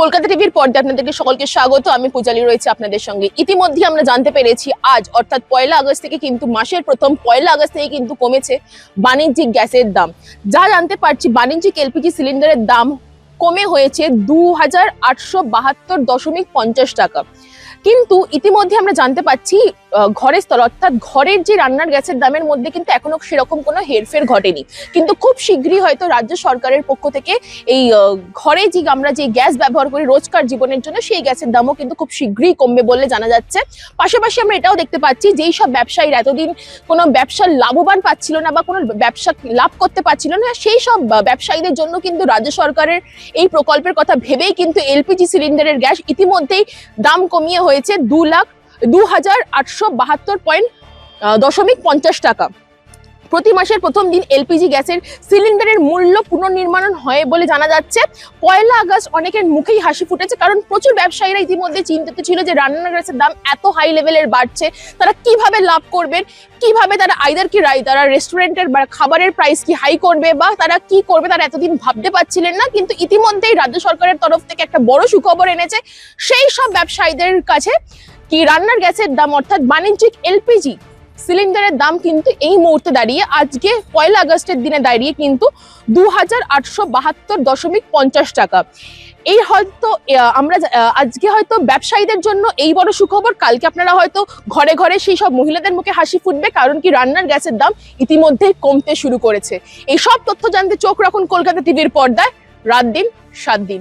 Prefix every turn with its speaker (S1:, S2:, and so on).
S1: কলকাতা টিভির পর্দায় আপনাদেরকে সকলকে স্বাগত। আমি পূজালি রয়েছে আপনাদের সঙ্গে। ইতিমধ্যে আমরা জানতে পেরেছি আজ অর্থাৎ 1 আগস্ট থেকে কিন্তু মাসের প্রথম 1 আগস্ট থেকে কিন্তু কমেছে বাণিজ্যিক গ্যাসের দাম। যা জানতে পারছি বাণিজ্যিক এলপিজি সিলিন্ডারের দাম কমে হয়েছে 2872.50 টাকা। কিন্তু ইতিমধ্যে আমরা জানতে পাচ্ছি ঘরের স্তর অর্থাৎ ঘরের যে রান্নার গ্যাসের দামের মধ্যে কিন্তু এখনো সেরকম কোনো হেরফের ঘটেনি। কিন্তু খুব শীঘ্রই হয়তো রাজ্য সরকারের পক্ষ থেকে এই ঘরে যে আমরা যে গ্যাস ব্যবহার করি রোজকার জীবনের জন্য সেই গ্যাসের দামও কিন্তু খুব শীঘ্রই কমবে বলে জানা যাচ্ছে। পাশাপাশি আমরা এটাও দেখতে পাচ্ছি যেই সব ব্যবসায়ীরা এতদিন কোনো ব্যবসার লাভবান পাচ্ছিল না বা কোনো ব্যবসা লাভ করতে পারছিল না, সেই সব ব্যবসায়ীদের জন্য কিন্তু রাজ্য সরকারের এই প্রকল্পের কথা ভেবেই কিন্তু এলপিজি সিলিন্ডারের গ্যাস ইতিমধ্যেই দাম কমিয়ে হয়েছে 2,2872.50 টাকা। প্রতি মাসের প্রথম দিন এলপিজি গ্যাসের সিলিন্ডারের মূল্য পুনর্নির্মাণ হয় বলে জানা যাচ্ছে। 1 আগস্ট অনেকের মুখেই হাসি ফুটেছে, কারণ প্রচুর ব্যবসায়ীরা ইতিমধ্যে চিন্তিত ছিল যে রান্নার গ্যাসের দাম এত হাই লেভেলের বাড়ছে, তারা কিভাবে লাভ করবেন, কিভাবে তারা তারা রেস্টুরেন্টের খাবারের প্রাইস কি হাই করবে বা তারা কি করবে, তারা এতদিন ভাবতে পারছিলেন না। কিন্তু ইতিমধ্যেই রাজ্য সরকারের তরফ থেকে একটা বড় সুখবর এনেছে সেই সব ব্যবসায়ীদের কাছে কি রান্নার গ্যাসের দাম অর্থাৎ বাণিজ্যিক এলপিজি সিলিন্ডারের দাম কিন্তু এই মুহূর্তে দাঁড়িয়ে আজকে 1 আগস্টের দিনে দাঁড়িয়ে কিন্তু 2872.50 টাকা। এই হয়তো আমরা আজকে হয়তো ব্যবসায়ীদের জন্য এই বড় সুখবর, কালকে আপনারা হয়তো ঘরে ঘরে সেই সব মহিলাদের মুখে হাসি ফুটবে, কারণ কি রান্নার গ্যাসের দাম ইতিমধ্যেই কমতে শুরু করেছে। এই সব তথ্য জানতে চোখ রাখুন কলকাতা টিভির পর্দায় রাত দিন 7 দিন।